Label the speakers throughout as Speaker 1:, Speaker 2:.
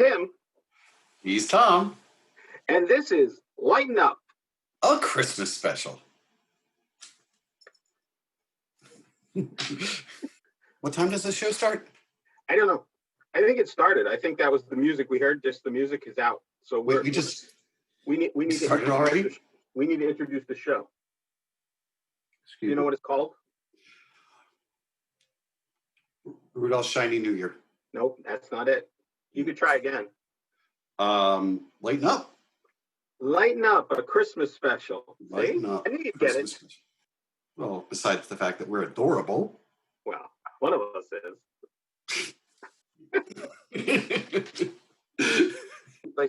Speaker 1: Tim,
Speaker 2: He's Tom.
Speaker 1: and this is Lighten Up,
Speaker 2: A Christmas special. What time does the show start?
Speaker 1: I don't know. I think it started. I think that was the music we heard. Just the music is out. So we need to
Speaker 2: started already.
Speaker 1: We need to introduce the show. Do you know what it's called?
Speaker 2: Rudolph's Shiny New Year.
Speaker 1: Nope, that's not it. You could try again.
Speaker 2: Lighten Up.
Speaker 1: Lighten Up, a Christmas special.
Speaker 2: Lighten Up.
Speaker 1: I knew you'd get it.
Speaker 2: Special. Well, besides the fact that we're adorable.
Speaker 1: Well, one of us is.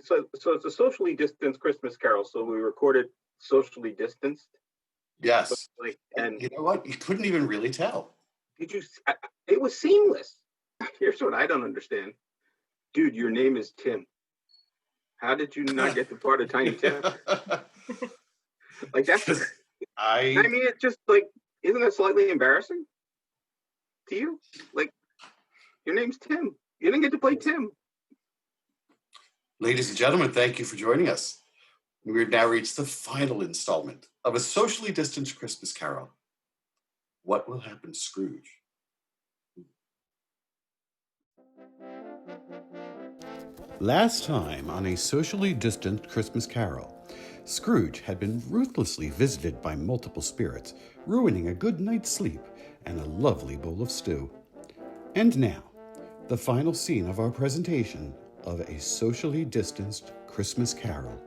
Speaker 1: So it's a socially distanced Christmas carol. So we recorded socially distanced.
Speaker 2: Yes.
Speaker 1: And
Speaker 2: you know what? You couldn't even really tell.
Speaker 1: Did you? It was seamless. Here's what I don't understand, dude. Your name is Tim. How did you not get the part of Tiny Tim? Like that's. I mean, it just like isn't that slightly embarrassing to you? Like your name's Tim. You didn't get to play Tim.
Speaker 2: Ladies and gentlemen, thank you for joining us. We've now reached the final installment of a socially distanced Christmas carol. What will happen to Scrooge? Last time on a socially distant Christmas carol, Scrooge had been ruthlessly visited by multiple spirits, ruining a good night's sleep and a lovely bowl of stew. And now, the final scene of our presentation of a socially distanced Christmas carol.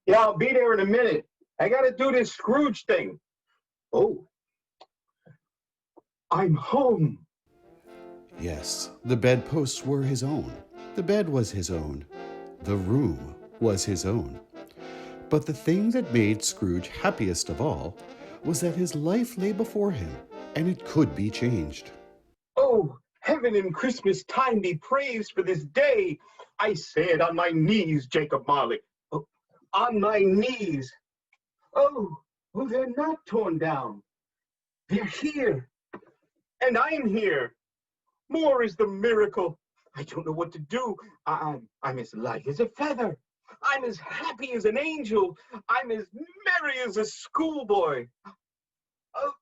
Speaker 1: Yeah, I'll be there in a minute. I got to do this Scrooge thing. Oh, I'm home.
Speaker 2: Yes, the bedposts were his own. The bed was his own. The room was his own. But the thing that made Scrooge happiest of all was that his life lay before him, and it could be changed.
Speaker 1: Oh, heaven and Christmas time be praised for this day. I say it on my knees, Jacob Marley. Oh, on my knees. Oh, they're not torn down. They're here. And I'm here. More is the miracle. I don't know what to do. I'm as light as a feather. I'm as happy as an angel. I'm as merry as a schoolboy. Oh.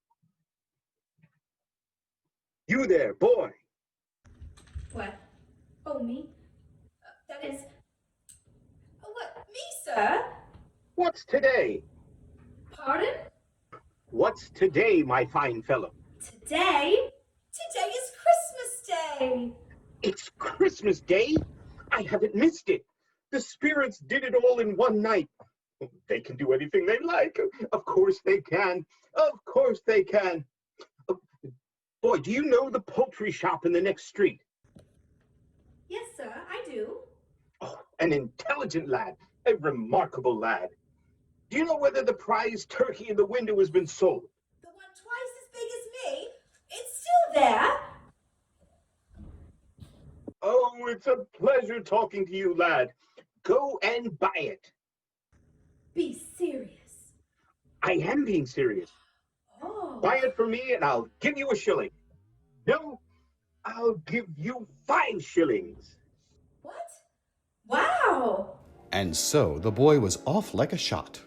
Speaker 1: You there, boy.
Speaker 3: What? Oh, me? That is... what? Me, sir?
Speaker 1: What's today?
Speaker 3: Pardon?
Speaker 1: What's today, my fine fellow?
Speaker 3: Today? Today is Christmas Day.
Speaker 1: It's Christmas Day? I haven't missed it. The spirits did it all in one night. They can do anything they like. Of course they can. Of course they can. Boy, do you know the poultry shop in the next street?
Speaker 3: Yes, sir, I do.
Speaker 1: Oh, an intelligent lad. A remarkable lad. Do you know whether the prize turkey in the window has been sold?
Speaker 3: The one twice as big as me? It's still there.
Speaker 1: Oh, it's a pleasure talking to you, lad. Go and buy it.
Speaker 3: Be serious.
Speaker 1: I am being serious.
Speaker 3: Oh.
Speaker 1: Buy it for me and I'll give you a shilling. No, I'll give you 5 shillings.
Speaker 3: What? Wow.
Speaker 2: And so the boy was off like a shot.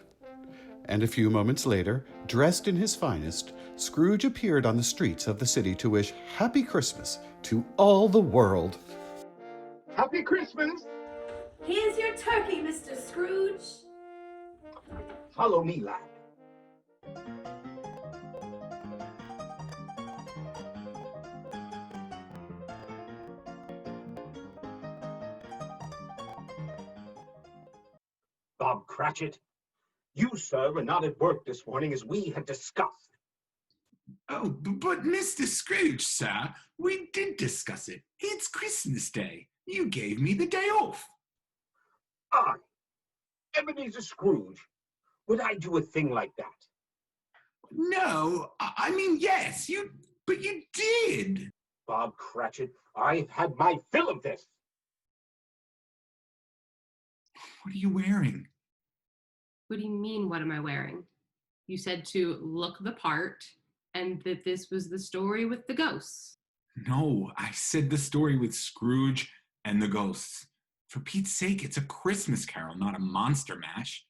Speaker 2: And a few moments later, dressed in his finest, Scrooge appeared on the streets of the city to wish Happy Christmas to all the world.
Speaker 1: Happy Christmas!
Speaker 3: Here's your turkey, Mr. Scrooge.
Speaker 1: Follow me, lad. Bob Cratchit, you, sir, were not at work this morning as we had discussed.
Speaker 4: Oh, but Mr. Scrooge, sir, we did discuss it. It's Christmas Day. You gave me the day off.
Speaker 1: I, Ebenezer Scrooge, would I do a thing like that?
Speaker 4: No, I mean, yes, but you did.
Speaker 1: Bob Cratchit, I've had my fill of this.
Speaker 4: What are you wearing?
Speaker 5: What do you mean, what am I wearing? You said to look the part and that this was the story with the ghosts.
Speaker 4: No, I said the story with Scrooge and the ghosts. For Pete's sake, it's a Christmas carol, not a monster mash.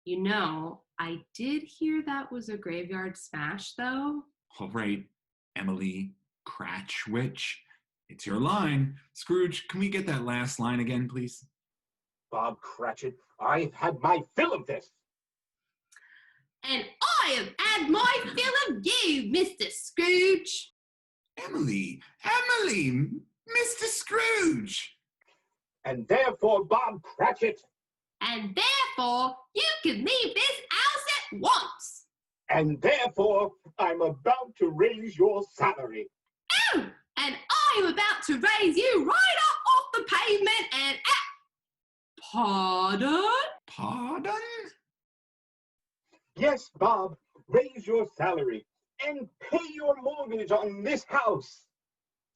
Speaker 5: You know, I did hear that was a graveyard smash, though.
Speaker 4: All right, Emily Cratchwitch, it's your line. Scrooge, can we get that last line again, please?
Speaker 1: Bob Cratchit, I've had my fill of this.
Speaker 5: And I have had my fill of you, Mr. Scrooge.
Speaker 4: Emily, Mr. Scrooge.
Speaker 1: And therefore, Bob Cratchit,
Speaker 5: And therefore, you can leave this house at once.
Speaker 1: and therefore, I'm about to raise your salary.
Speaker 5: Oh, and I'm about to raise you right up off the pavement and Pardon?
Speaker 4: Pardon?
Speaker 1: Yes, Bob, raise your salary and pay your mortgage on this house.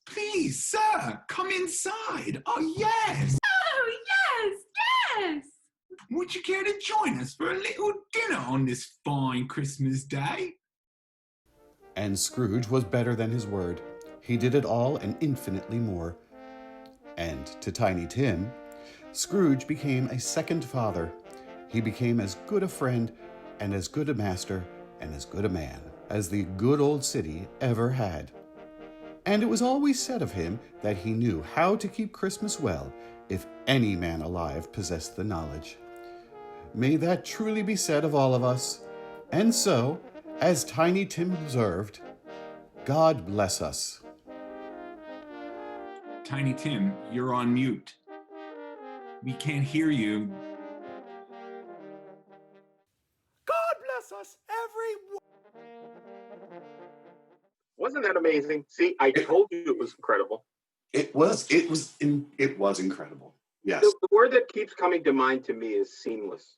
Speaker 4: Please, sir, come inside. Oh, yes.
Speaker 5: Oh, yes.
Speaker 4: Would you care to join us for a little dinner on this fine Christmas day?
Speaker 2: And Scrooge was better than his word. He did it all and infinitely more. And to Tiny Tim, Scrooge became a second father. He became as good a friend and as good a master and as good a man as the good old city ever had. And it was always said of him that he knew how to keep Christmas well if any man alive possessed the knowledge. May that truly be said of all of us. And so, as Tiny Tim observed, God bless us.
Speaker 4: Tiny Tim, you're on mute. We can't hear you.
Speaker 6: God bless us, everyone.
Speaker 1: Wasn't that amazing? See, I told you it was incredible.
Speaker 2: It was incredible. Yes.
Speaker 1: The word that keeps coming to mind to me is seamless.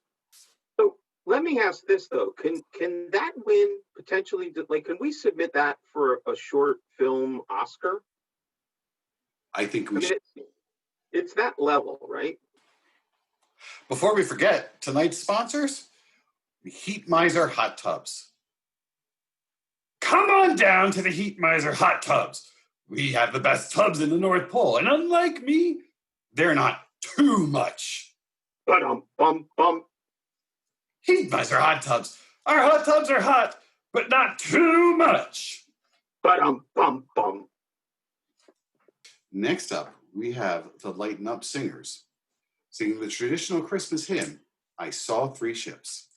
Speaker 1: So let me ask this though: Can that win potentially? Like, can we submit that for a short film Oscar?
Speaker 2: I think we should.
Speaker 1: It's that level, right?
Speaker 2: Before we forget, tonight's sponsors, the Heat Miser Hot Tubs. Come on down to the Heat Miser Hot Tubs. We have the best tubs in the North Pole, and unlike me, they're not too much.
Speaker 1: Bum.
Speaker 2: Heat Miser Hot Tubs. Our hot tubs are hot, but not too much.
Speaker 1: Bum. Next
Speaker 2: up, we have the Lighten Up singers, singing the traditional Christmas hymn, I Saw Three Ships.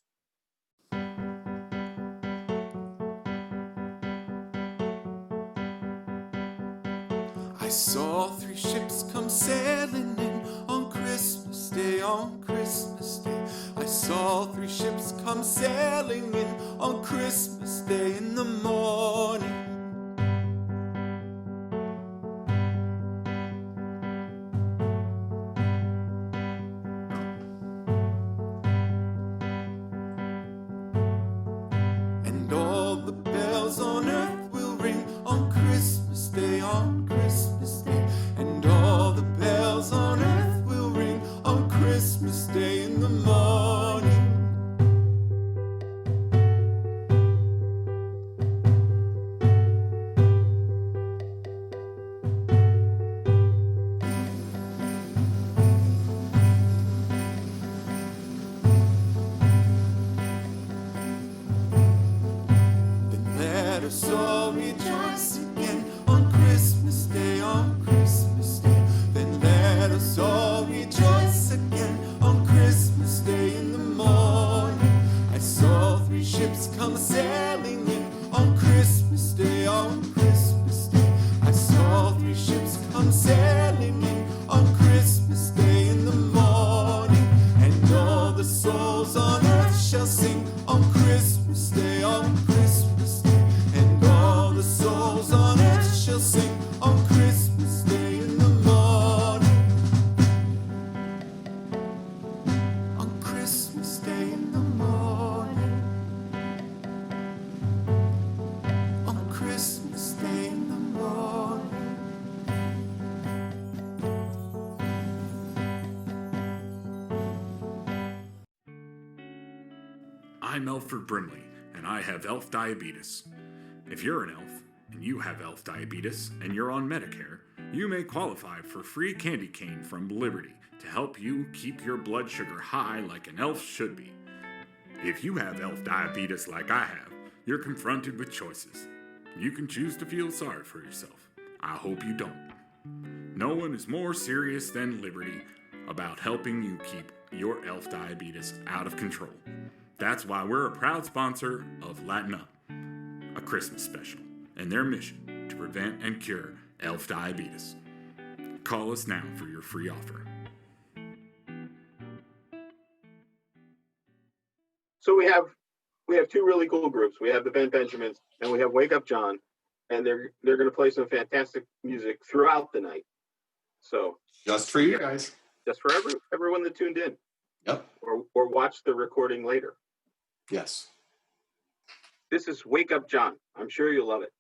Speaker 6: I saw three ships come sailing in on Christmas Day, on Christmas Day. I saw three ships come sailing in on Christmas Day in the morning. And all the bells on earth will ring on Christmas Day, on Christmas Day. And all the bells on earth will ring on Christmas Day in the morning. Then let us all rejoice again on Christmas Day, on Christmas Day. Then let us all rejoice again on Christmas Day in the morning. I saw three ships come sailing in on Christmas Day, on Christmas Day. I saw three ships come sailing in on Christmas Day in the morning. And all the souls on earth shall sing on Christmas Day, on Christmas Day. And all the souls on earth shall sing on Christmas Day in the morning. On Christmas Day in the morning. On Christmas Day in the morning.
Speaker 7: I'm Elford Brimley, and I have elf diabetes. If you're an elf, and you have elf diabetes and you're on Medicare, you may qualify for free candy cane from Liberty to help you keep your blood sugar high like an elf should be. If you have elf diabetes like I have, you're confronted with choices. You can choose to feel sorry for yourself. I hope you don't. No one is more serious than Liberty about helping you keep your elf diabetes out of control. That's why we're a proud sponsor of Lighten Up, a Christmas special, and their mission to prevent and cure elf diabetes. Call us now for your free offer.
Speaker 1: So we have two really cool groups. We have the Ben Benjamins and we have Wake Up John, and they're going to play some fantastic music throughout the night. So
Speaker 2: Just for you guys.
Speaker 1: just for everyone that tuned in.
Speaker 2: Yep.
Speaker 1: Or watch the recording later.
Speaker 2: Yes.
Speaker 1: This is Wake Up John. I'm sure you'll love it.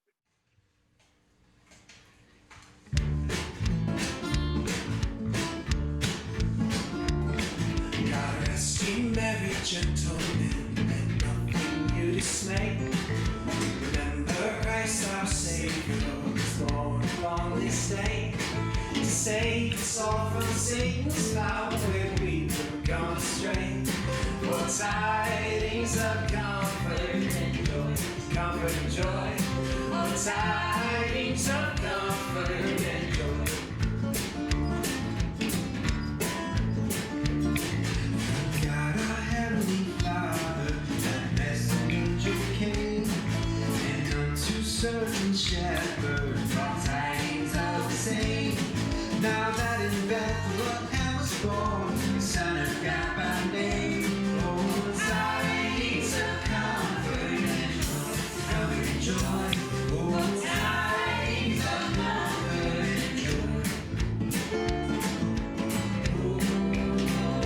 Speaker 6: God rest ye merry gentlemen, and nothing you dismay. Remember Christ our Savior was born upon this day to save us all from Satan's power when we were gone astray. For tidings of comfort and joy, comfort and joy. For tidings of comfort and joy. God our heavenly Father, that blessed angel came, and unto certain shepherds brought tidings of the same. Now that in Bethlehem was born the Son of God by name. Oh, tidings of comfort and joy, comfort and joy. Oh, tidings of comfort and joy.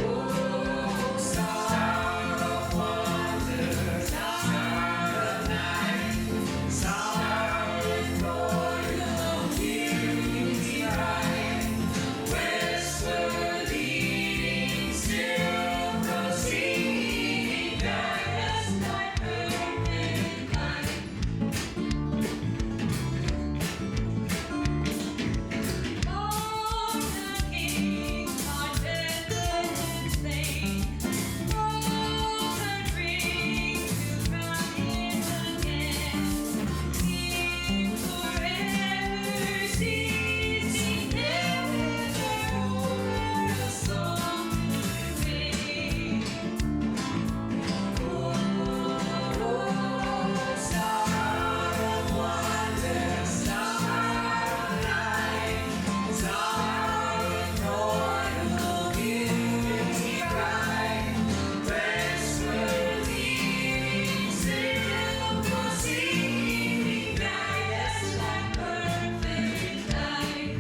Speaker 6: Oh, star of wonder, star of night, star of royal beauty bright, westward leading, still proceeding, guide us by perfect light.
Speaker 3: All the kings are dead and slain. All the dreams to run in again. King forever, ceasing never, over the song we sing. Oh, star of wonder, star of light, star of royal beauty bright, westward leading, still proceeding, guide us like perfect light.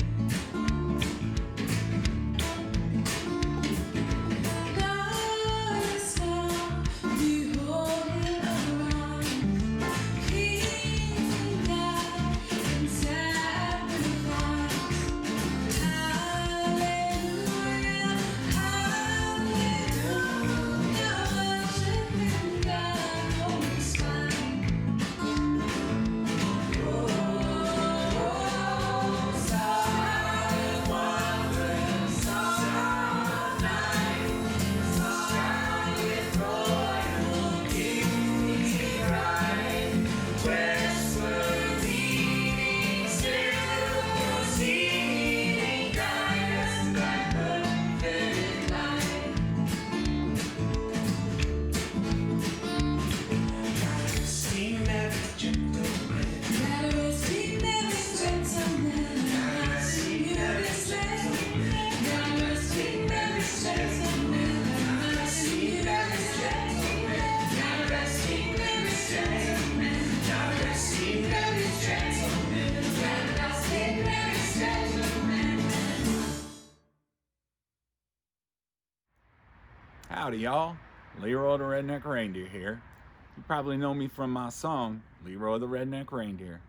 Speaker 3: God is now, beholding around, King died in sacrifice. Hallelujah, hallelujah, worshiping God Most High. Oh, star of wonder, star of light, star with royal beauty bright, westward leading, still proceeding, guide us by perfect light.
Speaker 6: God rest ye merry gentlemen.
Speaker 3: God rest ye merry gentlemen, God rest ye merry gentlemen, God rest ye merry gentlemen, God rest ye merry gentlemen, God rest ye merry gentlemen, God rest ye merry gentlemen, God rest ye merry gentlemen.
Speaker 8: Howdy, y'all. Leroy the Redneck Reindeer here. You probably know me from my song, Leroy the Redneck Reindeer.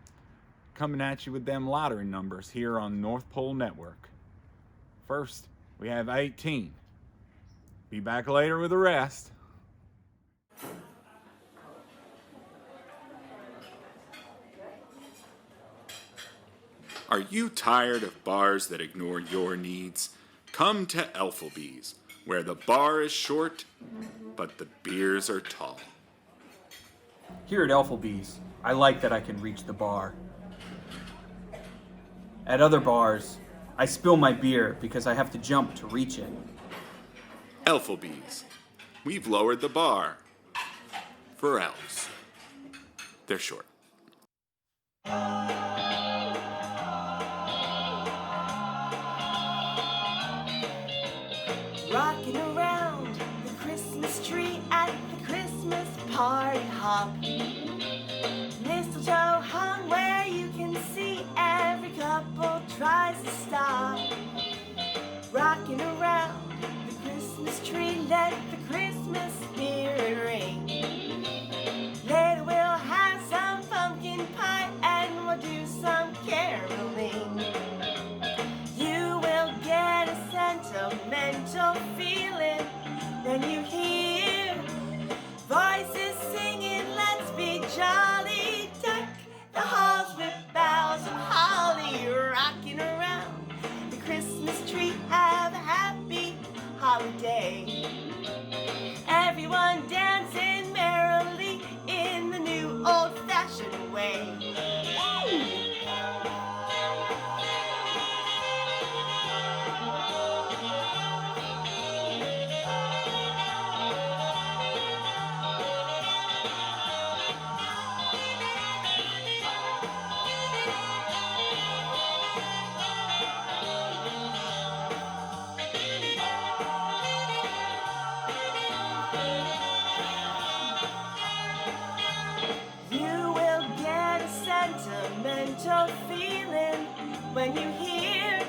Speaker 8: Coming at you with them lottery numbers here on North Pole Network. First, we have 18. Be back later with the rest.
Speaker 7: Are you tired of bars that ignore your needs? Come to Elflebee's, where the bar is short, but the beers are tall.
Speaker 9: Here at Elflebee's, I like that I can reach the bar. At other bars, I spill my beer because I have to jump to reach it.
Speaker 7: Elflebee's. We've lowered the bar. For elves. They're short.
Speaker 10: Rocking around the Christmas tree at the Christmas party hop. Mistletoe hung where you can see every couple tries to stop. Rocking around the Christmas tree, let the Christmas spirit ring. Later we'll have some pumpkin pie and we'll do some caroling. You will get a sentimental feeling when you hear voices singing, let's be jolly, deck the halls with boughs of holly. Rocking around the Christmas tree, have a happy holiday. Everyone dancing merrily in the new old-fashioned way. You will get a sentimental feeling when you hear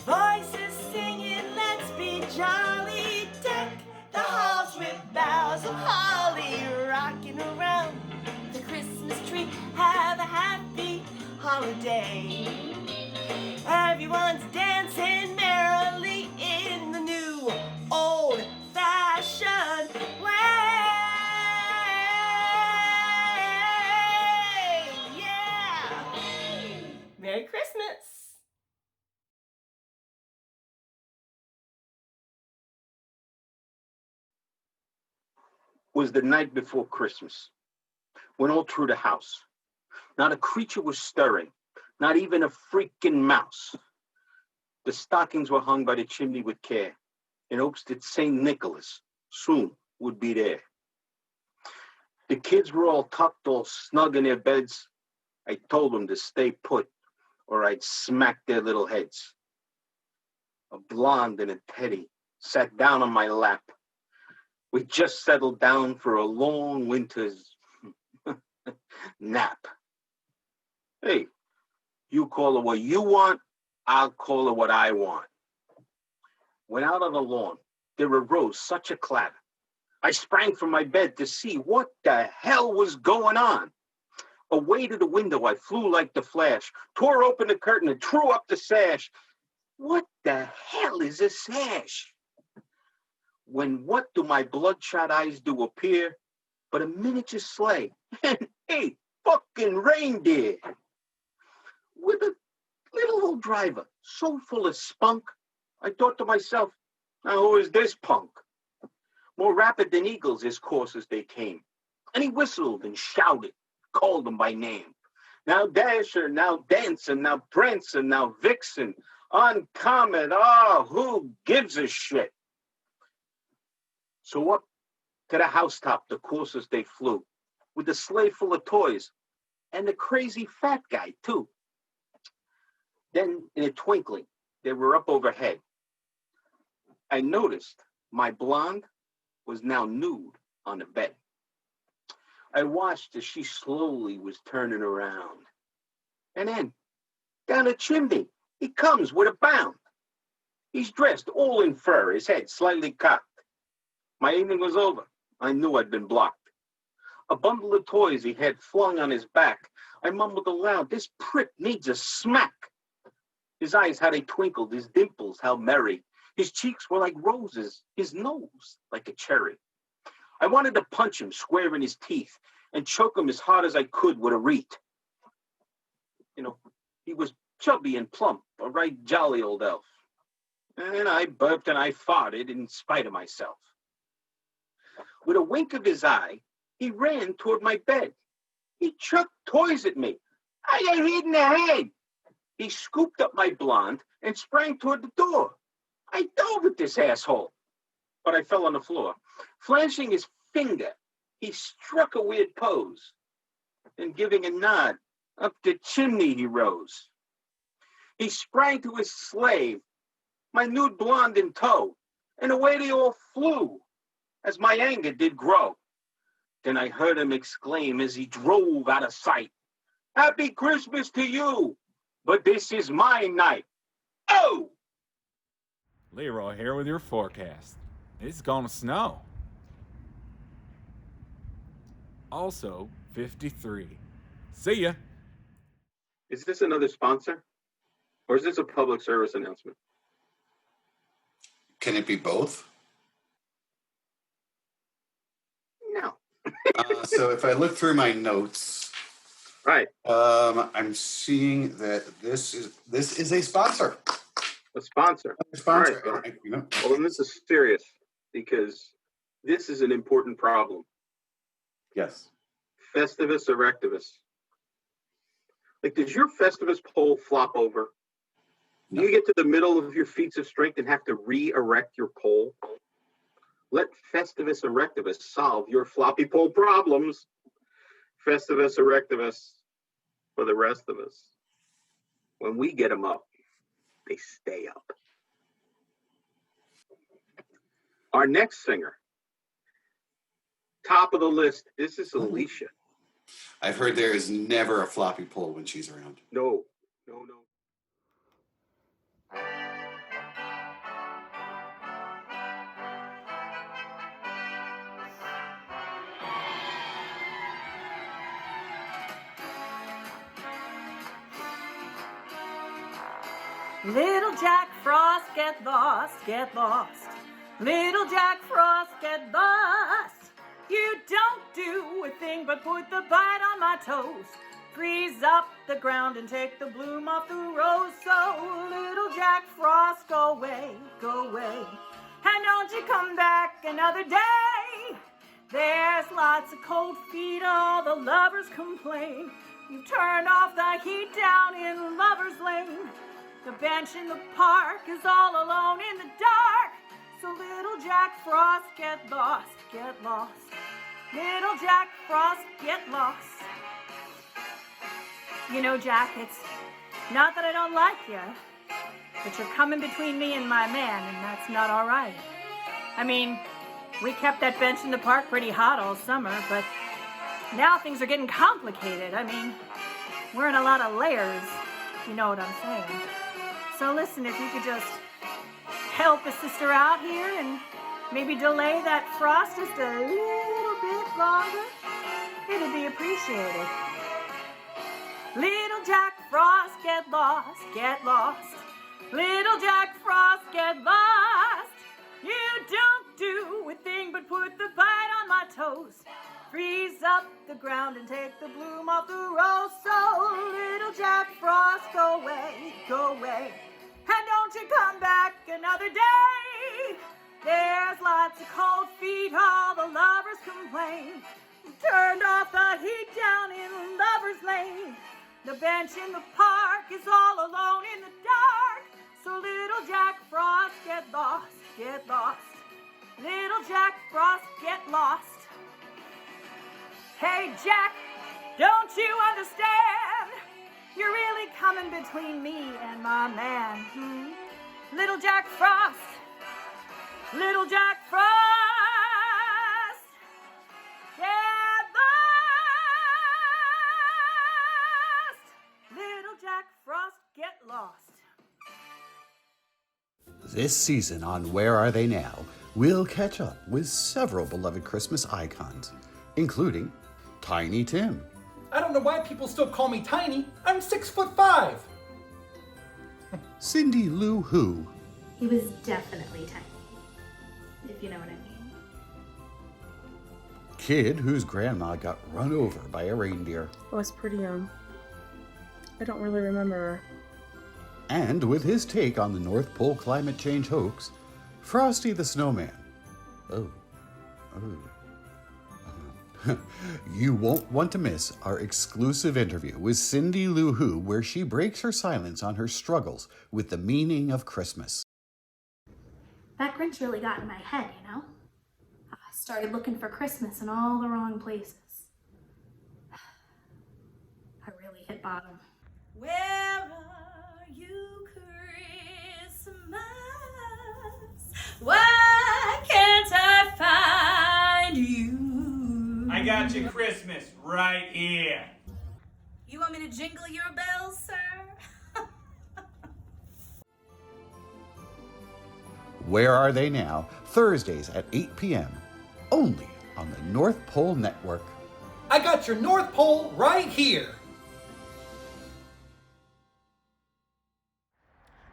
Speaker 10: voices singing, let's be jolly, deck the halls with boughs of holly. Rocking around the Christmas tree, have a happy holiday. Everyone's dancing merrily in the new old-fashioned way. Yeah! Merry Christmas!
Speaker 1: Was the night before Christmas. Went all through the house. Not a creature was stirring, not even a freaking mouse. The stockings were hung by the chimney with care, in hopes that St. Nicholas soon would be there. The kids were all tucked, all snug in their beds. I told them to stay put, or I'd smack their little heads. A blonde and a Teddy sat down on my lap. We just settled down for a long winter's nap. Hey, you call it what you want, I'll call it what I want. Went out on the lawn. There arose such a clatter. I sprang from my bed to see what the hell was going on. Away to the window, I flew like the flash, tore open the curtain and threw up the sash. What the hell is a sash? When what do my bloodshot eyes do appear but a miniature sleigh and 8 fucking reindeer with a little old driver so full of spunk, I thought to myself, now who is this punk? More rapid than eagles his coursers they came, and he whistled and shouted, called them by name. Now Dasher, now Dancer, now Prancer, now Vixen, on Comet, who gives a shit? So up to the housetop the coursers they flew, with the sleigh full of toys, and the crazy fat guy too. Then in a twinkling, they were up overhead. I noticed my blonde was now nude on the bed. I watched as she slowly was turning around. And then, down the chimney, he comes with a bound. He's dressed all in fur, his head slightly cocked. My evening was over. I knew I'd been blocked. A bundle of toys he had flung on his back. I mumbled aloud, this prick needs a smack. His eyes, how they twinkled, his dimples, how merry. His cheeks were like roses, his nose like a cherry. I wanted to punch him square in his teeth and choke him as hard as I could with a wreath. You know, he was chubby and plump, a right jolly old elf. And I burped and I farted in spite of myself. With a wink of his eye, he ran toward my bed. He chucked toys at me. I got hit in the head. He scooped up my blonde and sprang toward the door. I dove at this asshole, but I fell on the floor. Flashing his finger, he struck a weird pose. And giving a nod, up the chimney he rose. He sprang to his slave, my nude blonde in tow, and away they all flew, as my anger did grow. Then I heard him exclaim as he drove out of sight, "Happy Christmas to you, but this is my night." Oh!
Speaker 8: Leroy here with your forecast. It's gonna snow. Also, 53. See ya.
Speaker 1: Is this another sponsor? Or is this a public service announcement?
Speaker 2: Can it be both?
Speaker 1: No.
Speaker 2: So if I look through my notes,
Speaker 1: Right.
Speaker 2: I'm seeing that this is a sponsor.
Speaker 1: A sponsor.
Speaker 2: A sponsor.
Speaker 1: All right.
Speaker 2: And you know,
Speaker 1: Well, then this is serious because this is an important problem.
Speaker 2: yes.
Speaker 1: Festivus erectivus. Like, does your Festivus pole flop over?
Speaker 2: No.
Speaker 1: Do you get to the middle of your feats of strength and have to re-erect your pole? Let Festivus erectivus solve your floppy pole problems. Festivus erectivus for the rest of us. When we get them up, they stay up. Our next singer, top of the list, this is Alicia.
Speaker 2: I've heard there is never a floppy pole when she's around.
Speaker 1: No.
Speaker 10: Little Jack Frost, get lost, get lost. Little Jack Frost, get lost. You don't do a thing but put the bite on my toast. Freeze up the ground and take the bloom off the rose. So little Jack Frost, go away, go away. And don't you come back another day. There's lots of cold feet, all the lovers complain. You've turned off the heat down in Lover's Lane. The bench in the park is all alone in the dark. So little Jack Frost, get lost, get lost. Little Jack Frost, get lost. You know, Jack, it's not that I don't like you, but you're coming between me and my man, and that's not all right. I mean, we kept that bench in the park pretty hot all summer, but now things are getting complicated. I mean, we're in a lot of layers, you know what I'm saying. So listen, if you could just help a sister out here and maybe delay that frost just a little bit longer, it'd be appreciated. Little Jack Frost, get lost, get lost. Little Jack Frost, get lost. You don't do a thing but put the bite on my toast. Freeze up the ground and take the bloom off the rose. So little Jack Frost, go away, go away. And don't you come back another day. There's lots of cold feet, all the lovers complain. Turned off the heat down in Lover's Lane. The bench in the park is all alone in the dark. So little Jack Frost, get lost, get lost. Little Jack Frost, get lost. Hey Jack, don't you understand? You're really coming between me and my man. Little Jack Frost, little Jack Frost, get lost. Little Jack Frost, get lost.
Speaker 2: This season on Where Are They Now, we'll catch up with several beloved Christmas icons, including Tiny Tim,
Speaker 9: I don't know why people still call me tiny. I'm 6'5".
Speaker 2: Cindy Lou Who,
Speaker 5: He was definitely tiny, if you know what I mean.
Speaker 2: kid whose grandma got run over by a reindeer,
Speaker 11: I was pretty young. I don't really remember her.
Speaker 2: And with his take on the North Pole climate change hoax, Frosty the Snowman. Oh. You won't want to miss our exclusive interview with Cindy Lou Who, where she breaks her silence on her struggles with the meaning of Christmas.
Speaker 11: That Grinch really got in my head, you know? I started looking for Christmas in all the wrong places. I really hit bottom.
Speaker 10: Where are you, Christmas? Why can't I find you?
Speaker 12: I got you Christmas right here.
Speaker 10: You want me to jingle your bells, sir?
Speaker 2: Where Are They Now? Thursdays at 8 p.m. Only on the North Pole Network.
Speaker 9: I got your North Pole right here.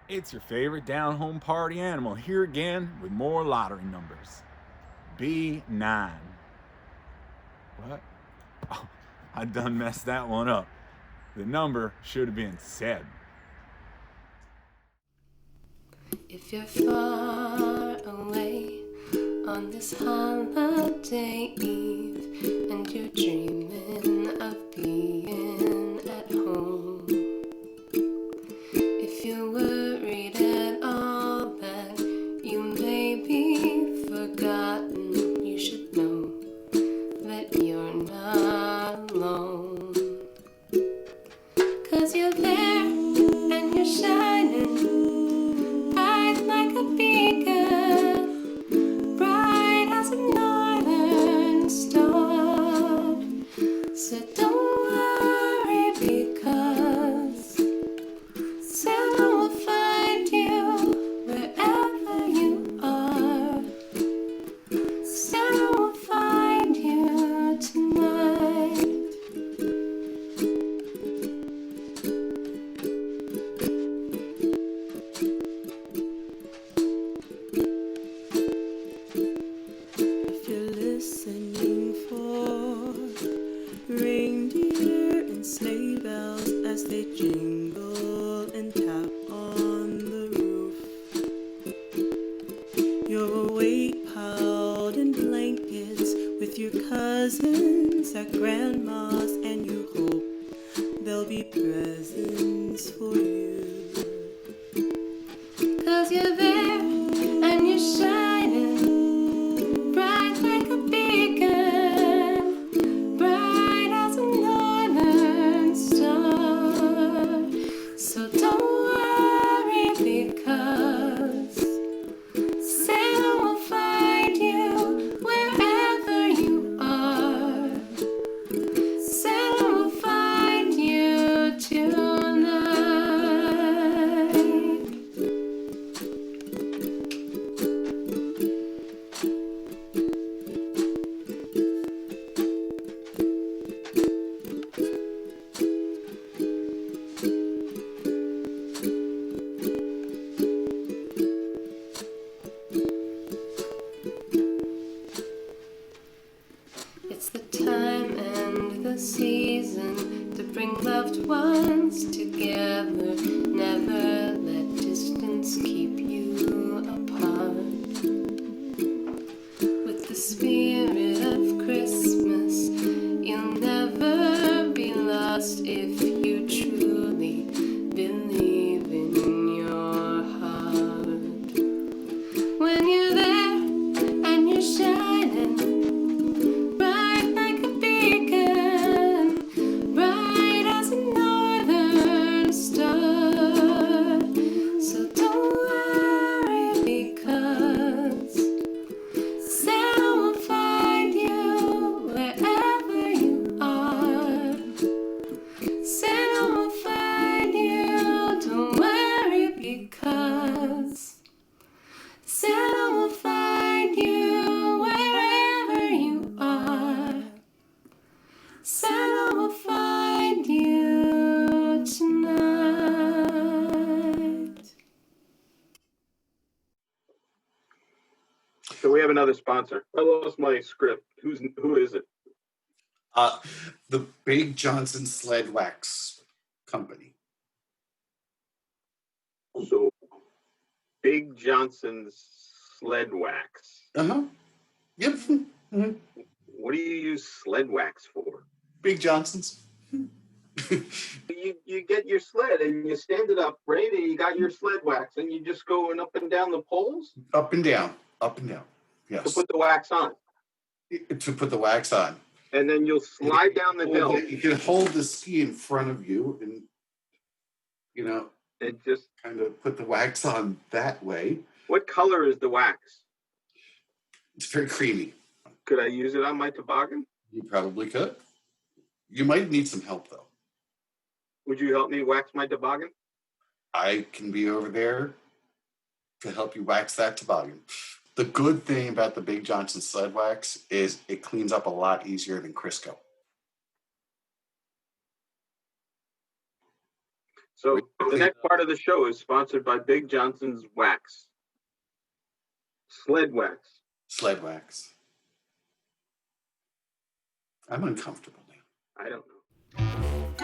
Speaker 8: It's your favorite down-home party animal here again with more lottery numbers. B9. What? Oh, I done messed that one up. The number should have been 7.
Speaker 3: If you're far away on this holiday eve and you're dreaming of being at home, if you're worried at all that you may be forgotten, you should know that you're not alone. 'Cause you're there and you're shining bright like a beacon, bright as a northern star. So don't worry, because Santa will find you wherever you are. Santa will find you tonight.
Speaker 10: If you're listening for reindeer and sleigh bells as they jingle and tap on the roof, you're awake piled in blankets with your cousins at grandma's, and you hope there'll be presents for you.
Speaker 3: 'Cause you're there and you're shining bright like a beacon, bright as a northern star. So don't worry, because Santa will find you wherever you are. Santa will find you tonight. It's the time and the season to bring loved ones together. Never let distance keep you apart. With the spirit of Christmas, you'll never be lost if you truly believe in your heart. When you're there and you're shining bright like a beacon, bright as a northern star. So don't worry, because Santa will find you wherever you are. Santa will find you, don't worry, because Santa will find you wherever you are. Santa will find you tonight.
Speaker 1: So we have another sponsor. I lost my script. Who is it?
Speaker 2: The Big Johnson Sled Wax Company.
Speaker 1: So, Big Johnson's sled wax.
Speaker 2: Uh-huh. Yep. Mhm.
Speaker 1: What do you use sled wax for?
Speaker 2: Big Johnson's.
Speaker 1: You get your sled and you stand it up, right? And you got your sled wax and you just going up and down the poles
Speaker 2: Up and down. Up and down. Yes.
Speaker 1: to put the wax on.
Speaker 2: To put the wax on.
Speaker 1: And then you'll slide down the hill.
Speaker 2: You can hold the ski in front of you and,
Speaker 1: and just
Speaker 2: kind of put the wax on that way.
Speaker 1: What color is the wax?
Speaker 2: It's very creamy.
Speaker 1: Could I use it on my toboggan?
Speaker 2: You probably could. You might need some help, though.
Speaker 1: Would you help me wax my toboggan?
Speaker 2: I can be over there to help you wax that toboggan. The good thing about the Big Johnson sled wax is it cleans up a lot easier than Crisco.
Speaker 1: So the next part of the show is sponsored by Big Johnson's Wax. Sled wax.
Speaker 2: Sled wax. I'm uncomfortable now.
Speaker 1: I don't know.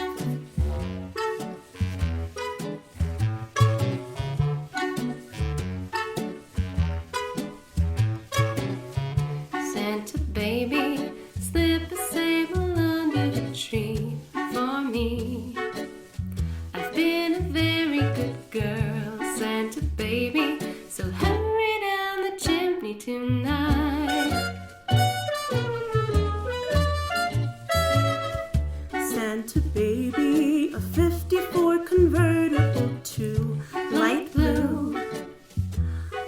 Speaker 3: Santa baby, slip a sable under the tree for me. I've been a very good girl, Santa baby, so hurry down the chimney tonight.
Speaker 10: Santa baby, a 54 convertible to light blue.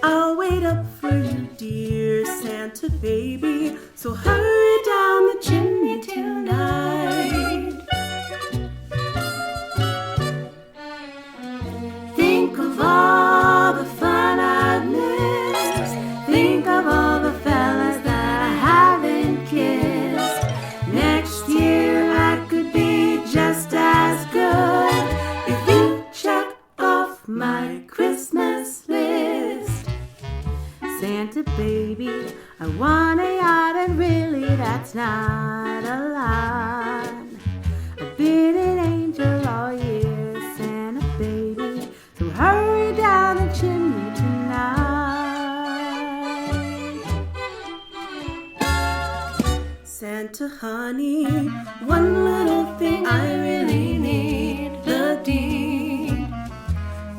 Speaker 10: I'll wait up for you, dear Santa baby, so hurry down the chimney tonight. Think of all the fun I've missed. Think of all the fellas that I haven't kissed. Next year I could be just as good if you check off my Christmas list. Santa baby, I want a yacht, and really that's not a lot. I've been an angel all year, Santa baby, so hurry down the chimney tonight. Santa honey, one little thing I really need, the deed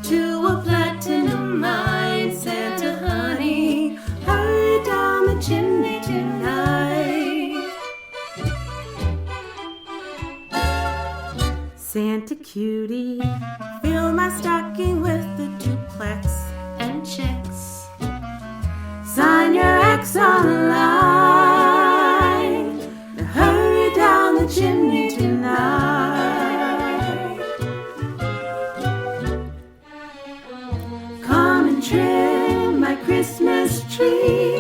Speaker 10: to a platinum mine. Santa honey, hurry down the chimney tonight. Santa cutie, fill my stocking with the duplex and checks. Sign your X on the line. Now hurry down the chimney tonight. Come and trim my Christmas tree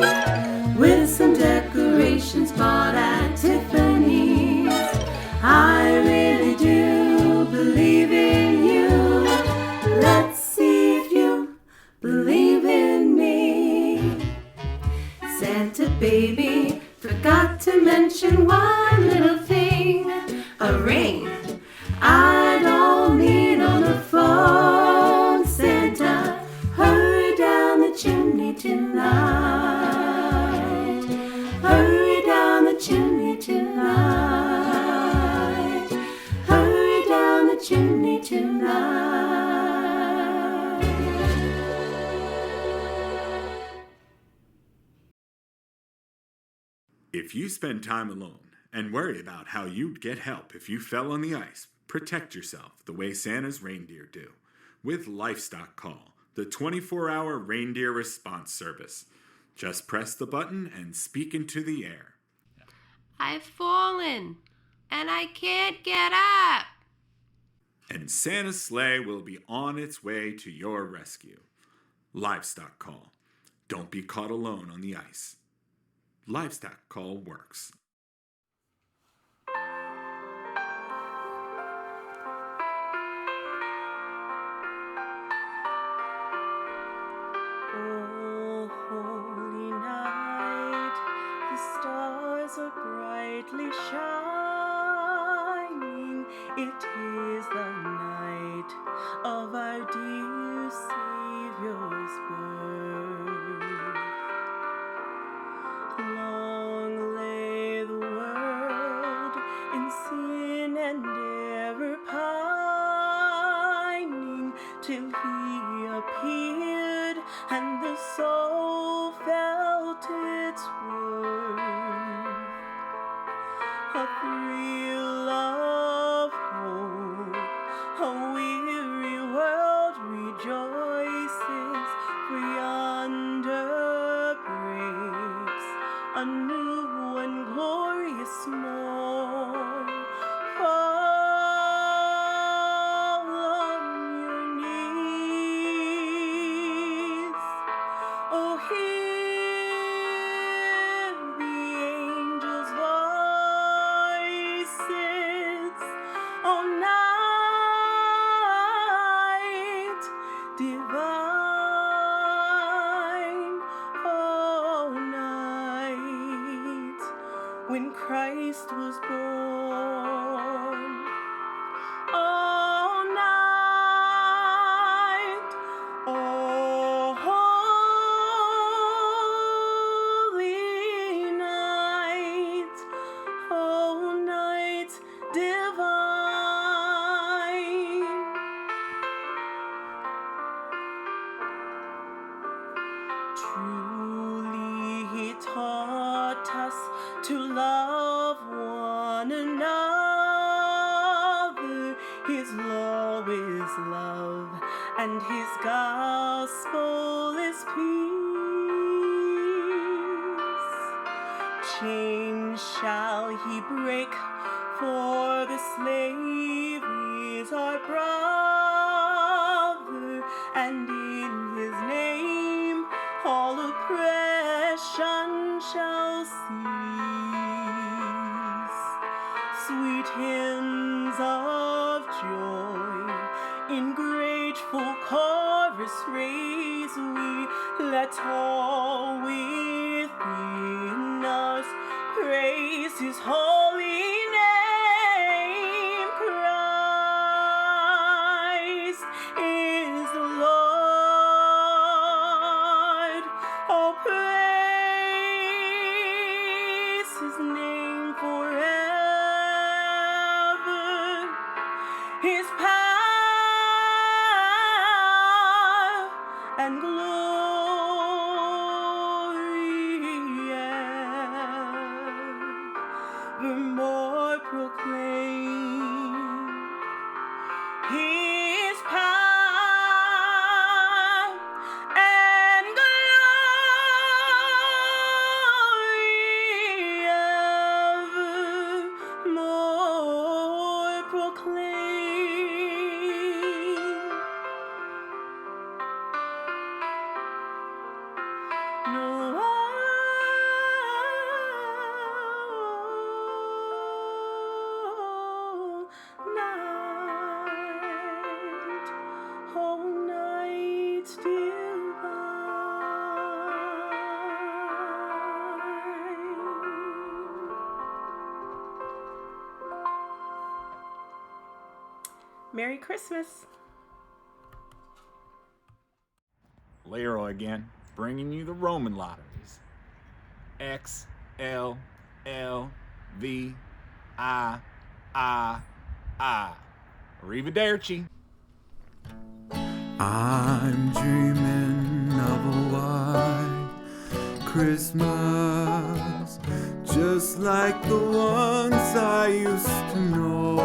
Speaker 10: with some decorations bought at Tiffany's. I really do believe in you. Let's see if you believe in me. Santa baby, forgot to mention one little thing, a ring. I don't mean on the phone. Santa, hurry down the chimney tonight. Hurry down the chimney tonight. Hurry down the chimney tonight.
Speaker 7: If you spend time alone and worry about how you'd get help if you fell on the ice, protect yourself the way Santa's reindeer do with Livestock Call, the 24-hour reindeer response service. Just press the button and speak into the air.
Speaker 3: I've fallen and I can't get up.
Speaker 7: And Santa's sleigh will be on its way to your rescue. Livestock Call. Don't be caught alone on the ice. Livestock Call works.
Speaker 10: Oh, holy night, the stars are brightly shining. It is the night of our dear Savior. in sin and ever pining, till he appeared and the soul felt its worth. A thrill of hope, a weary world rejoices, for yonder breaks a new and glorious morn. Fall on your knees, oh hear the angels' voices, oh night divine, oh night when Christ was born. Oh night, oh holy night, oh night divine. Truly he taught us to love one another. His law is love, and his gospel is peace. Chains shall he break, for the slave is our brother, and in his name all oppression shall cease. Sweet hymns of joy in grateful chorus raise we, let all within us praise his holy name. Christ is the Lord. Oh, praise his name forever. His power and glory evermore proclaim. His power and glory evermore proclaim. No night, whole night divine. Merry Christmas.
Speaker 8: Leroy again, bringing you the Roman lotteries. X, L, L, V, I, Arrivederci.
Speaker 6: I'm dreaming of a white Christmas, just like the ones I used to know,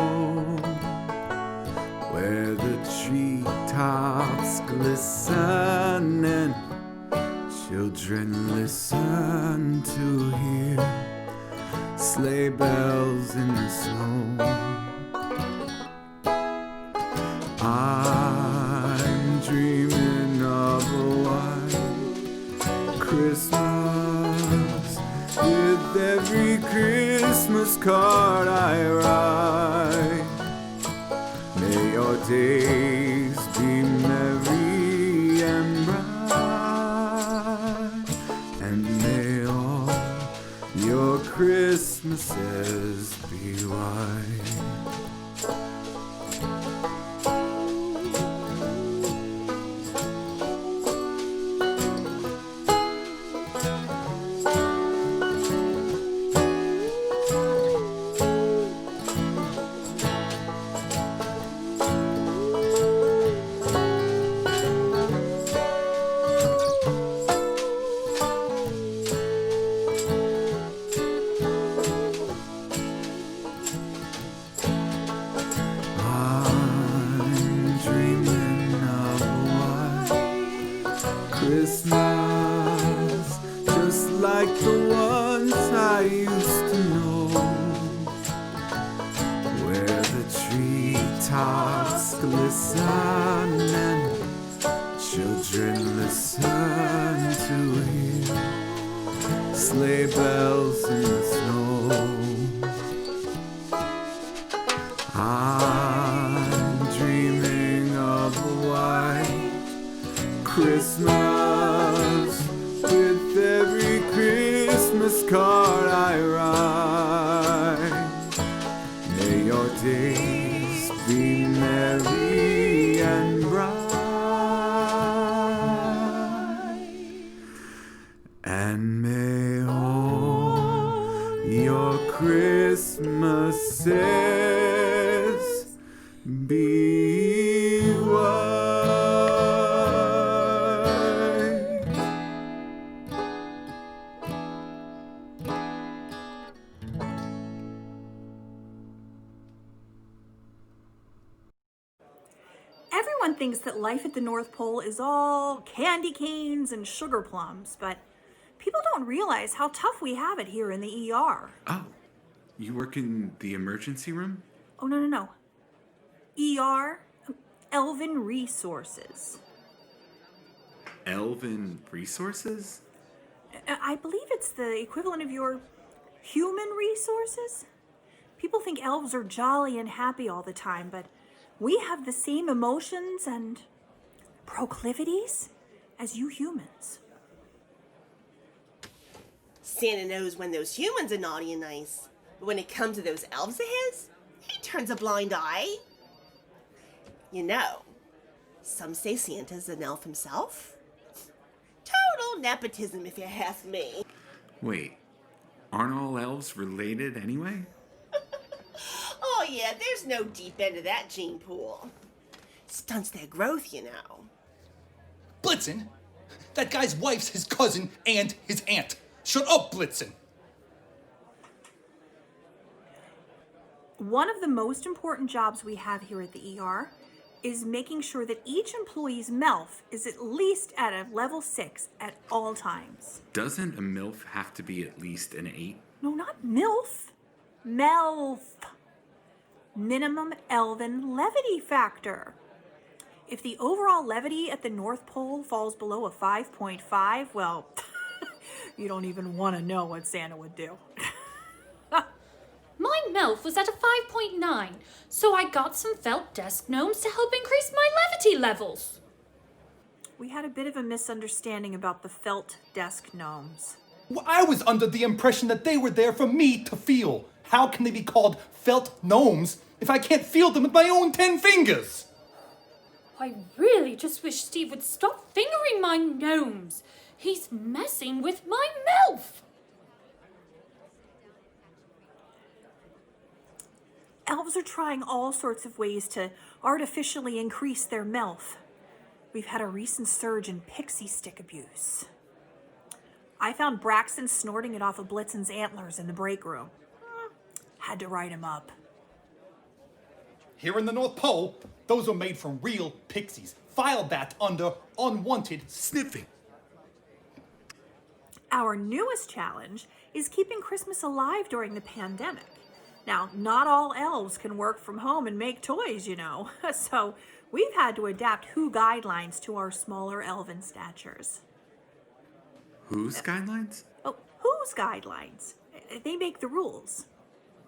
Speaker 6: where the treetops glisten and children listen to hear sleigh bells in the snow. I'm dreaming of a white Christmas, with every Christmas card I write. May your days be merry and bright, and may all your Christmases be white. I used to know, where the treetops glisten and children listen to hear sleigh bells in the snow. I'm dreaming of a white Christmas with every Christmas card I write. May your days be merry and bright, and may all your Christmases be white.
Speaker 13: Everyone thinks that life at the North Pole is all candy canes and sugar plums, but people don't realize how tough we have it here in the ER.
Speaker 4: Oh, you work in the emergency room?
Speaker 13: Oh, no. ER, Elven Resources.
Speaker 4: Elven Resources?
Speaker 13: I believe it's the equivalent of your human resources. People think elves are jolly and happy all the time, but we have the same emotions and proclivities as you humans.
Speaker 10: Santa knows when those humans are naughty and nice, but when it comes to those elves of his, he turns a blind eye. You know, some say Santa's an elf himself. Total nepotism, if you ask me.
Speaker 4: Wait, aren't all elves related anyway?
Speaker 10: Oh yeah, there's no deep end of that gene pool. Stunts their growth, you know.
Speaker 14: Blitzen? That guy's wife's his cousin and his aunt. Shut up, Blitzen!
Speaker 13: One of the most important jobs we have here at the ER is making sure that each employee's MILF is at least at a level 6 at all times.
Speaker 4: Doesn't a MILF have to be at least an 8?
Speaker 13: No, not MILF. MELF. Minimum Elven Levity Factor. If the overall levity at the North Pole falls below a 5.5, well, you don't even want to know what Santa would do.
Speaker 15: My MILF was at a 5.9, so I got some felt desk gnomes to help increase my levity levels.
Speaker 13: We had a bit of a misunderstanding about the felt desk gnomes.
Speaker 14: Well, I was under the impression that they were there for me to feel. How can they be called felt gnomes if I can't feel them with my own 10 fingers?
Speaker 15: I really just wish Steve would stop fingering my gnomes. He's messing with my MILF.
Speaker 13: Elves are trying all sorts of ways to artificially increase their MILF. We've had a recent surge in pixie stick abuse. I found Braxton snorting it off of Blitzen's antlers in the break room. Had to write him up.
Speaker 14: Here in the North Pole, those are made from real pixies. File that under unwanted sniffing.
Speaker 13: Our newest challenge is keeping Christmas alive during the pandemic. Now, not all elves can work from home and make toys, you know. So we've had to adapt WHO guidelines to our smaller elven statures.
Speaker 4: Whose guidelines?
Speaker 13: Oh, WHO's guidelines? They make the rules.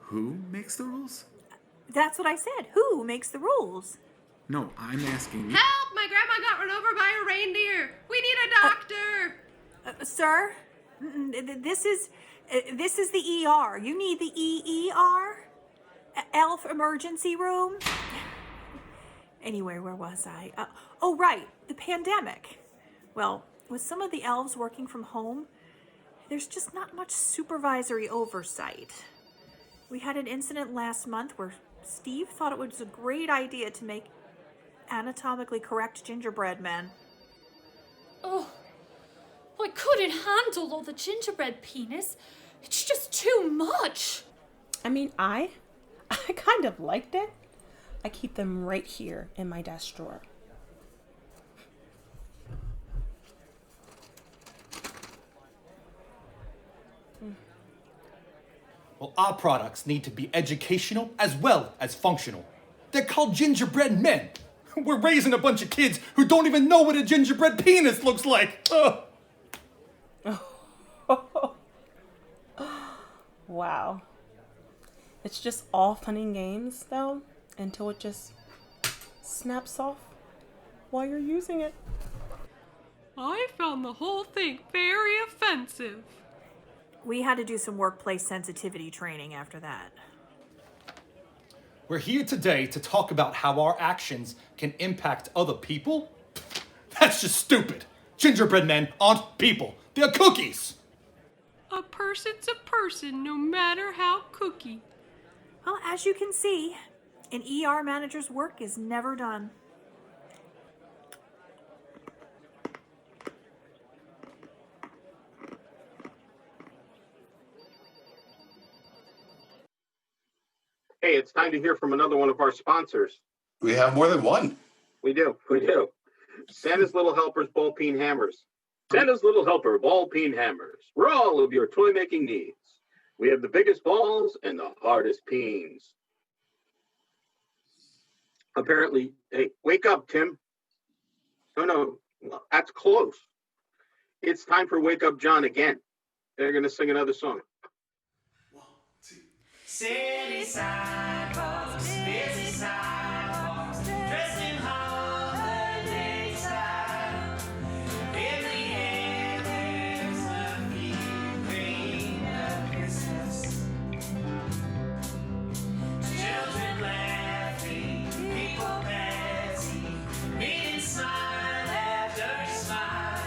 Speaker 4: Who makes the rules?
Speaker 13: That's what I said. Who makes the rules?
Speaker 4: No, I'm asking you.
Speaker 5: Help! My grandma got run over by a reindeer. We need a doctor.
Speaker 13: Sir, this is the ER. You need the EER? Elf emergency room? Anyway, where was I? Oh, right, the pandemic. Well, with some of the elves working from home, there's just not much supervisory oversight. We had an incident last month where Steve thought it was a great idea to make anatomically correct gingerbread men.
Speaker 15: Oh, I couldn't handle all the gingerbread penis. It's just too much.
Speaker 16: I mean, I kind of liked it. I keep them right here in my desk drawer.
Speaker 14: Well, our products need to be educational as well as functional. They're called gingerbread men. We're raising a bunch of kids who don't even know what a gingerbread penis looks like. Ugh.
Speaker 16: Wow. It's just all fun and games, though, until it just snaps off while you're using it.
Speaker 17: I found the whole thing very offensive.
Speaker 13: We had to do some workplace sensitivity training after that.
Speaker 14: We're here today to talk about how our actions can impact other people? That's just stupid. Gingerbread men aren't people. They're cookies.
Speaker 17: A person's a person, no matter how cookie.
Speaker 13: Well, as you can see, an ER manager's work is never done.
Speaker 1: Hey, it's time to hear from another one of our sponsors.
Speaker 18: We have more than one.
Speaker 1: We do. Santa's Little Helpers Ball Peen Hammers. Santa's Little Helper Ball Peen Hammers. For all of your toy making needs. We have the biggest balls and the hardest peens. Apparently, hey, wake up, Tim. No, that's close. It's time for Wake Up John again. They're going to sing another song.
Speaker 3: City sidewalks, busy sidewalks, dressed in holiday style. In the air, there's a feeling of Christmas. Children laughing, people passing, meeting smile after smile.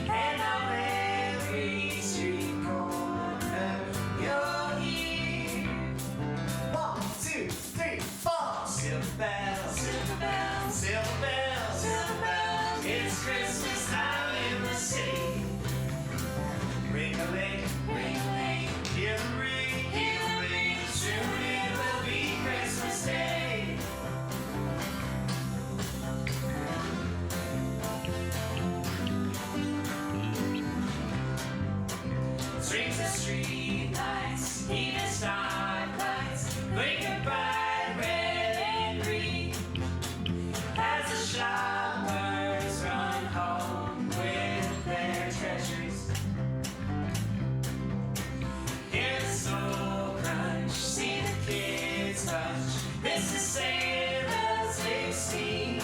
Speaker 3: And on every street corner, you're here. 1, 2, 3, 4. Silver bells, silver bells, silver bells, silver bells. It's Christmas time in the city. Ring-a-ling, ring-a-ling, hear the ring, hear the ring. Soon it will be Christmas Day. Strings of street lights, even starlights, blinking bright red and green. As the shoppers run home with their treasures. Hear the soul crunch, see the kids bunch. This is Santa's big scene.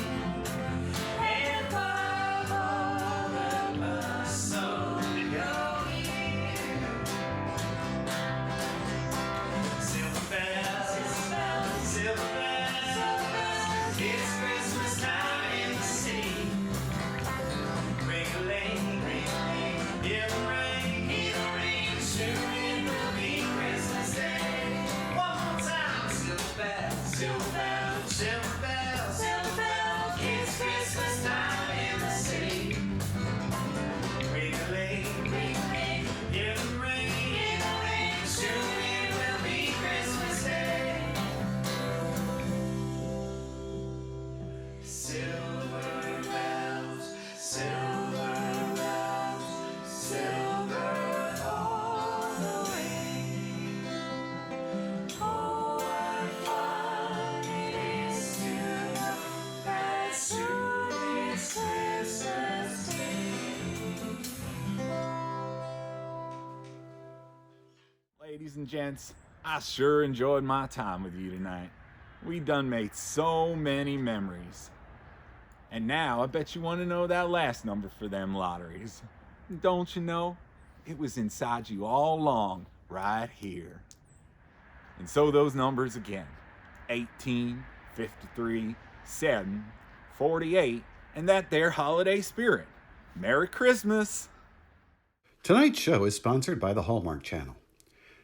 Speaker 3: And above all the bustle, you're here. Silver bells, silver bells, silver bells. It's Christmas time in the city. Ring-a-ling, ring-a-ling, hear the ring, hear the ring. Soon it will be Christmas Day. One more time. Silver bells, silver bells, silver bells, silver bells. It's Christmas time in the city. Ring-a-ling, ring-a-ling, hear the ring, hear the ring. Soon it will be Christmas Day. Silver bells, silver bells, silver all the way. Oh, what fun it is to know that soon is Christmas Day.
Speaker 8: Ladies and gents, I sure enjoyed my time with you tonight. We done made so many memories. And now I bet you want to know that last number for them lotteries. Don't you know? It was inside you all along, right here. And so those numbers again. 18, 53, 7, 48, and that there holiday spirit. Merry Christmas!
Speaker 2: Tonight's show is sponsored by the Hallmark Channel.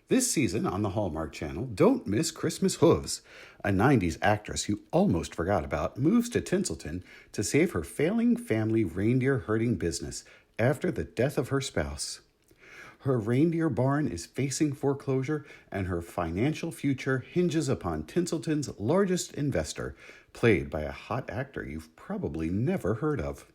Speaker 2: This season on the Hallmark Channel, don't miss Christmas Hooves. A 90s actress you almost forgot about moves to Tinselton to save her failing family reindeer herding business after the death of her spouse. Her reindeer barn is facing foreclosure, and her financial future hinges upon Tinselton's largest investor, played by a hot actor you've probably never heard of.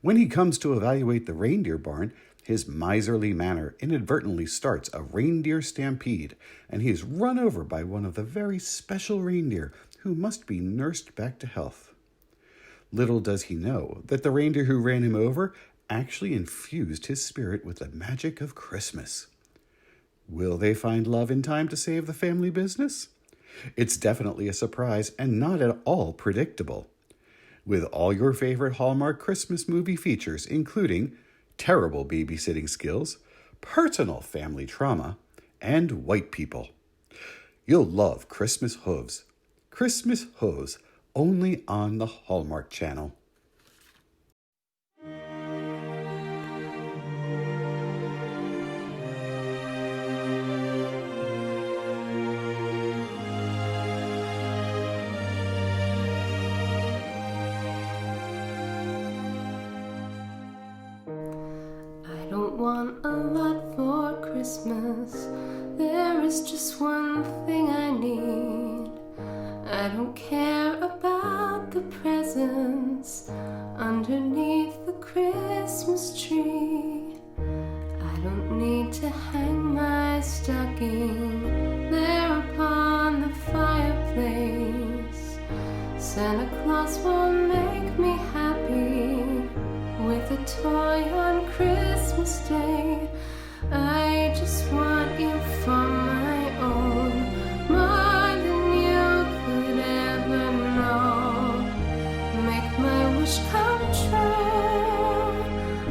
Speaker 2: When he comes to evaluate the reindeer barn, His miserly manner inadvertently starts a reindeer stampede, and he is run over by one of the very special reindeer who must be nursed back to health. Little does he know that the reindeer who ran him over actually infused his spirit with the magic of Christmas. Will they find love in time to save the family business? It's definitely a surprise and not at all predictable. With all your favorite Hallmark Christmas movie features, including terrible babysitting skills, personal family trauma, and white people. You'll love Christmas Hooves. Christmas Hooves, only on the Hallmark Channel.
Speaker 3: I don't want a lot for Christmas. There is just one thing I need. I don't care about the presents underneath the Christmas tree. I don't need to hang my stocking there upon the fireplace. Santa Claus will make me happy with a toy on Christmas Day. I just want you for my own, more than you could ever know. Make my wish come true.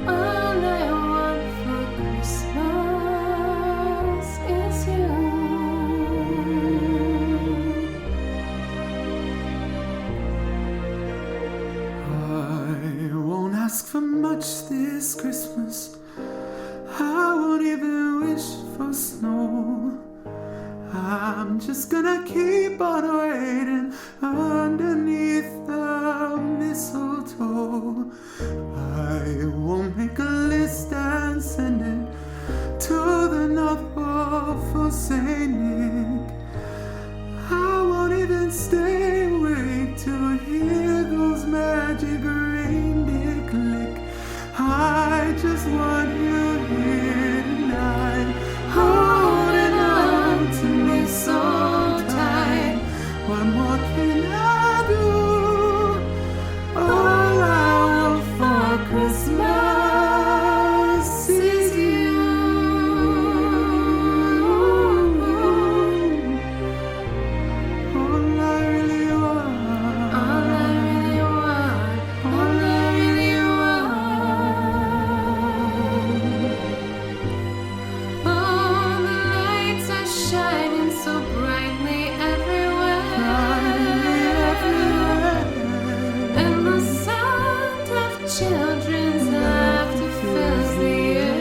Speaker 3: All I want for Christmas is you.
Speaker 6: I won't ask for much this Christmas. I won't even wish for snow. I'm just gonna keep on waiting underneath the mistletoe. I won't make a list and send it to the North Pole for Saint Nick. I won't even stay awake to hear those magic reindeer click. I just want you here tonight, holding on to me so tight. What more can I do? All I want for Christmas is you. All I really want, all I really want, all I really want. All the lights are shining so brightly everywhere, and the sound of children's laughter fills the air,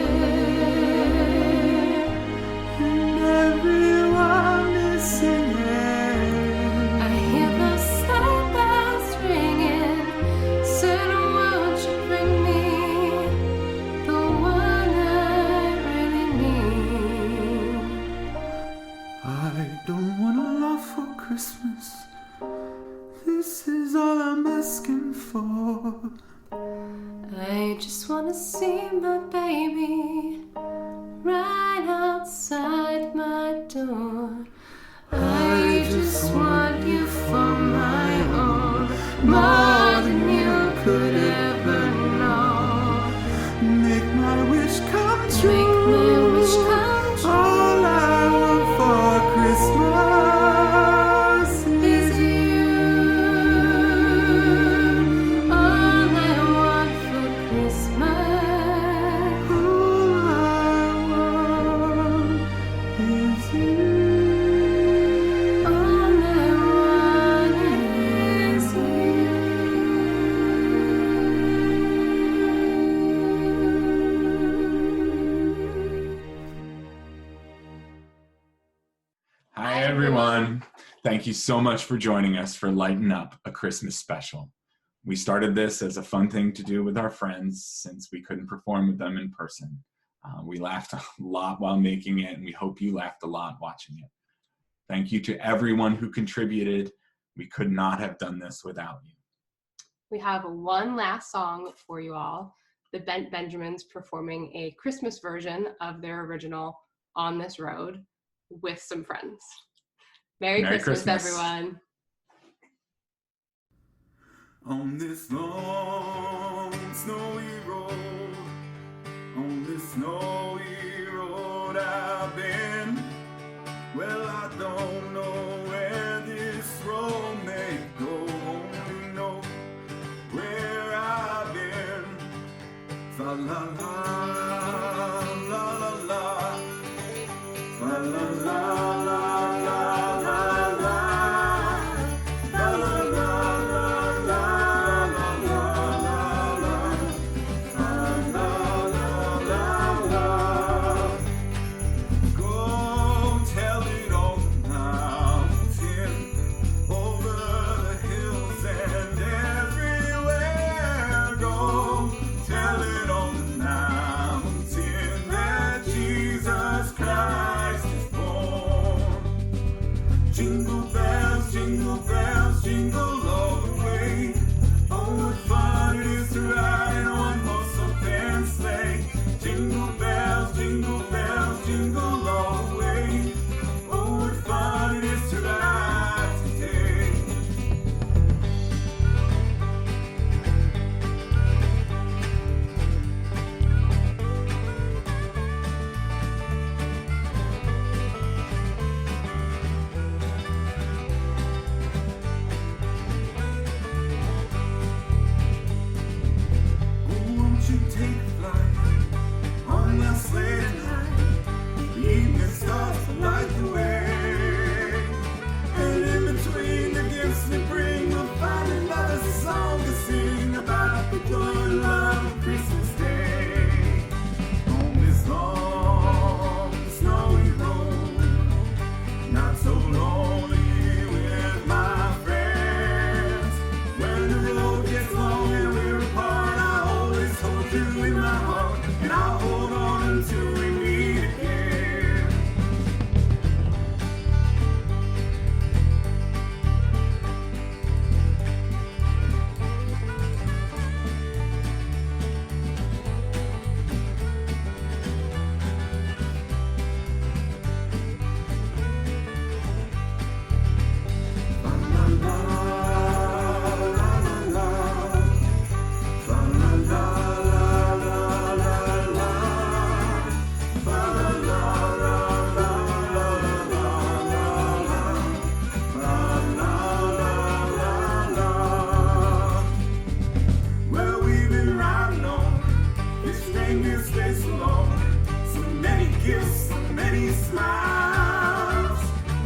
Speaker 6: and everyone is singing. I hear those sleigh bells ringing. Santa, won't you bring me the one I really need? I don't want a lot for Christmas. This is all I'm asking for.
Speaker 3: I just wanna see my baby right outside my door. I just want you for my own, more than you could ever know.
Speaker 6: Make my wish come true.
Speaker 3: Make my wish come true.
Speaker 6: All I want for Christmas is
Speaker 3: you. All I want for Christmas.
Speaker 6: All I want is you.
Speaker 3: All I want is
Speaker 4: Hi, everyone. Thank you so much for joining us for Lighten Up, a Christmas special. We started this as a fun thing to do with our friends since we couldn't perform with them in person. We laughed a lot while making it, and we hope you laughed a lot watching it. Thank you to everyone who contributed. We could not have done this without you.
Speaker 18: We have one last song for you all. the Bent Benjamins performing a Christmas version of their original On This Road with some friends. Merry Christmas, everyone.
Speaker 6: On this long, snowy road, on this snowy road I've been. Well, I don't know where this road may go, only know where I've been. Fa la la, la la la, fa la la, la la la la, fa la la la la la la, fa la la la la. Go tell it on the mountain, over the hills and everywhere. Go tell it on the mountain that Jesus Christ is born. Jingle bells, jingle all the way. Oh, what fun it is to ride in one horse open sleigh. Jingle bells, jingle all the way. Oh, what fun it is to ride today. Oh, won't you take flight on that sleigh tonight? The evening stars will light the way, and in between the gifts we bring, we'll find another song to sing about the joy and love of Christmas Day. On this long, snowy road, not so lonely with my friends. When the road gets long and we're apart, I always hold you in my heart, and I'll hold on until we meet again. Well, we've been riding on this reindeer sleigh so long, so many gifts, so many smiles.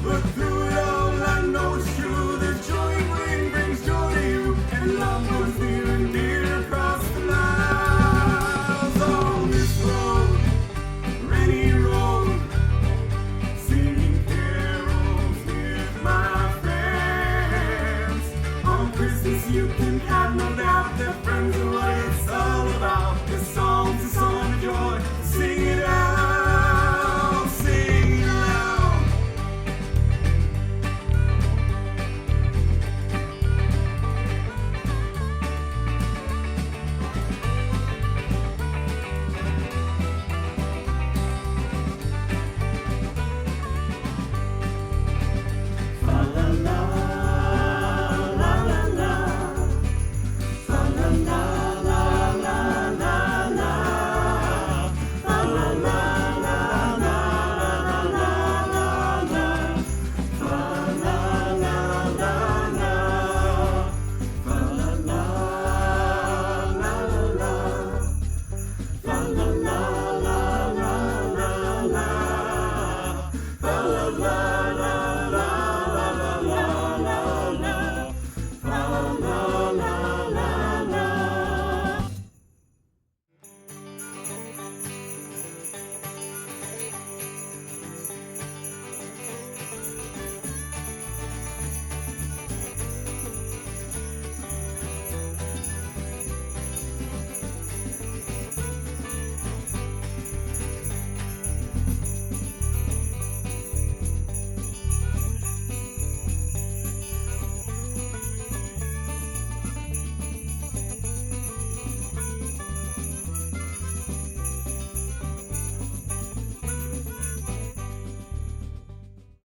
Speaker 6: But through it all, I know it's true that joy we bring brings joy to you, and love goes near and dear across the miles. On this road, rainy road, singing carols with my friends. On Christmas you can have no doubt that friends are what it's all about. This song's a song of joy, sing it out, sing it loud. Fa la la, la la la, fa la la la la la la, fa la la la la la la la, fa la la la la, fa la la la la, fa la la la la la, fa la la.